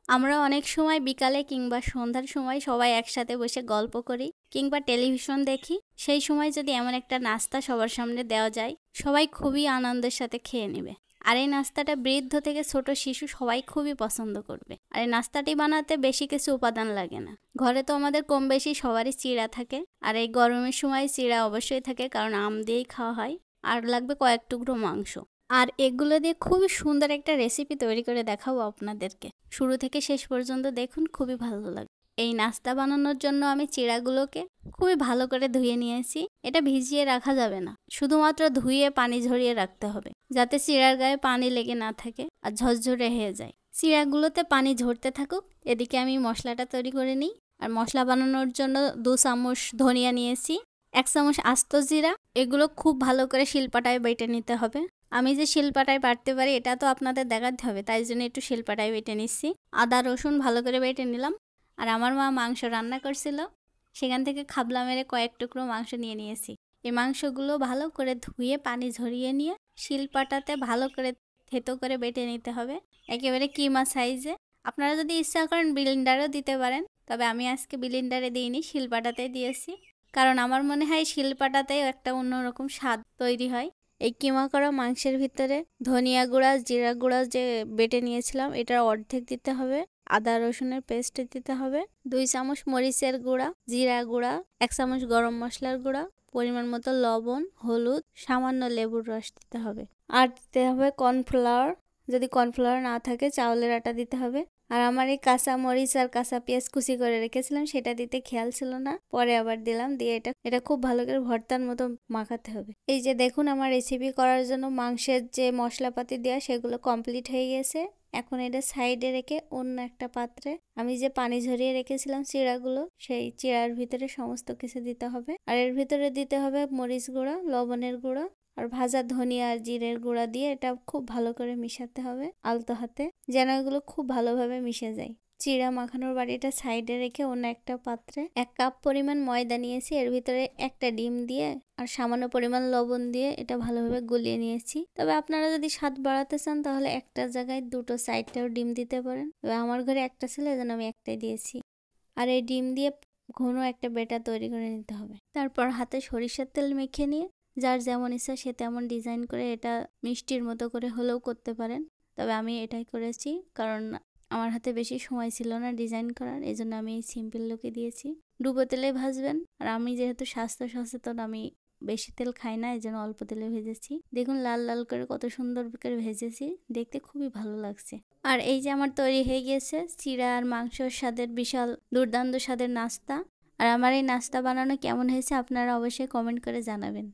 আমরা অনেক সময় বিকালে কিংবা সন্ধ্যার সময় সবাই একসাথে বসে গল্প করি কিংবা টেলিভিশন দেখি। সেই সময় যদি এমন একটা নাস্তা সবার সামনে দেওয়া যায়, সবাই খুবই আনন্দের সাথে খেয়ে নেবে। আর এই নাস্তাটা বৃদ্ধ থেকে ছোট শিশু সবাই খুবই পছন্দ করবে। আর এই নাস্তাটি বানাতে বেশি কিছু উপাদান লাগে না। ঘরে তো আমাদের কম বেশি সবারই চিড়া থাকে, আর এই গরমের সময় চিড়া অবশ্যই থাকে, কারণ আম দিয়েই খাওয়া হয়। আর লাগবে কয়েক টুকরো মাংস। আর এগুলো দিয়ে খুবই সুন্দর একটা রেসিপি তৈরি করে দেখাবো আপনাদেরকে। শুরু থেকে শেষ পর্যন্ত দেখুন, খুবই ভালো লাগবে। এই নাস্তা বানানোর জন্য আমি চিড়াগুলোকে খুবই ভালো করে ধুয়ে নিয়েছি। এটা ভিজিয়ে রাখা যাবে না, শুধুমাত্র ধুয়ে পানি ঝরিয়ে রাখতে হবে, যাতে চিড়ার গায়ে পানি লেগে না থাকে আর ঝরঝরে হয়ে যায়। চিড়াগুলোতে পানি ঝরতে থাকুক, এদিকে আমি মশলাটা তৈরি করে নিই। আর মশলা বানানোর জন্য 2 চামচ ধনিয়া নিয়েছি, 1 চামচ আস্ত জিরা। এগুলো খুব ভালো করে শিলপাটায় বেটে নিতে হবে। আমি যে শিলপাটায় বাটতে পারি এটা তো আপনাদের দেখাতে হবে, তাই জন্য একটু শিলপাটায় বেটে নিচ্ছি। আদা রসুন ভালো করে বেটে নিলাম। আর আমার মা মাংস রান্না করছিল, সেখান থেকে খাবলা মেরে কয়েক টুকরো মাংস নিয়ে নিয়েছি। এই মাংসগুলো ভালো করে ধুয়ে পানি ঝরিয়ে নিয়ে শিলপাটাতে ভালো করে থেতো করে বেটে নিতে হবে, একেবারে কিমা সাইজে। আপনারা যদি ইচ্ছা করেন ব্লেন্ডারও দিতে পারেন, তবে আমি আজকে ব্লেন্ডারে দিইনি, শিলপাটাতেই দিয়েছি। কারণ আমার মনে হয় শিলপাটাতেই একটা অন্যরকম স্বাদ তৈরি হয়। এই কিমা করা মাংসের ভিতরে ধনিয়া গুঁড়া, জিরা গুঁড়া যে বেটে নিয়েছিলাম এটার অর্ধেক দিতে হবে, আদা রসুনের পেস্ট দিতে হবে, 2 চামচ মরিচের গুঁড়া, জিরা গুঁড়া, 1 চামচ গরম মশলার গুঁড়া, পরিমাণ মতো লবণ, হলুদ, সামান্য লেবুর রস দিতে হবে। আর দিতে হবে কর্নফ্লাওয়ার, যদি কর্নফ্লাওয়ার না থাকে চাউলের আটা দিতে হবে। আর আমার এই কাঁচা মরিচ আর কাঁচা পেঁয়াজ কুচি করে রেখেছিলাম, সেটা দিতে খেয়াল ছিল না, পরে আবার দিলাম। দিয়ে এটা খুব ভালো করে ভর্তার মতো মাখাতে হবে। এই যে দেখুন, আমার রেসিপি করার জন্য মাংসের যে মশলাপাতি দেওয়া সেগুলো কমপ্লিট হয়ে গেছে। এখন এটা সাইডে রেখে অন্য একটা পাত্রে আমি যে পানি ঝরিয়ে রেখেছিলাম চিড়াগুলো, সেই চিড়ার ভিতরে সমস্ত কিছু দিতে হবে। আর এর ভিতরে দিতে হবে মরিচ গুঁড়া, লবণের গুঁড়া আর ভাজা ধনিয়া আর জিরের গুঁড়া দিয়ে এটা খুব ভালো করে মিশাতে হবে আলতো হাতে, যেন এগুলো খুব ভালোভাবে মিশে যায়। চিড়া মাখানোর বাটিটা সাইডে রেখে অন্য একটা পাত্রে 1 কাপ পরিমাণ ময়দা নিয়েছি, এর ভিতরে একটা ডিম দিয়ে আর সামান্য পরিমাণ লবণ দিয়ে এটা ভালোভাবে গুলিয়ে নিয়েছি। তবে আপনারা যদি স্বাদ বাড়াতে চান তাহলে একটা জায়গায় 2টো সাইডটাও ডিম দিতে পারেন। তবে আমার ঘরে একটা ছিল, এজন্য আমি একটাই দিয়েছি। আর এই ডিম দিয়ে ঘন একটা ব্যাটার তৈরি করে নিতে হবে। তারপর হাতে সরিষার তেল মেখে নিয়ে যার যেমন ইচ্ছা সে তেমন ডিজাইন করে এটা মিষ্টির মতো করে হলেও করতে পারেন। তবে আমি এটাই করেছি, কারণ আমার হাতে বেশি সময় ছিল না ডিজাইন করার, এই জন্য আমি এই সিম্পল লুকে দিয়েছি। ডুবো তেলে ভাজবেন। আর আমি যেহেতু স্বাস্থ্য সচেতন, আমি বেশি তেল খাই না, এই জন্য অল্প তেলে ভেজেছি। দেখুন লাল লাল করে কত সুন্দর করে ভেজেছি, দেখতে খুবই ভালো লাগছে। আর এই যে আমার তৈরি হয়ে গিয়েছে চিড়া আর মাংসর স্বাদের বিশাল দুর্দান্ত স্বাদের নাস্তা। আর আমার এই নাস্তা বানানো কেমন হয়েছে আপনারা অবশ্যই কমেন্ট করে জানাবেন।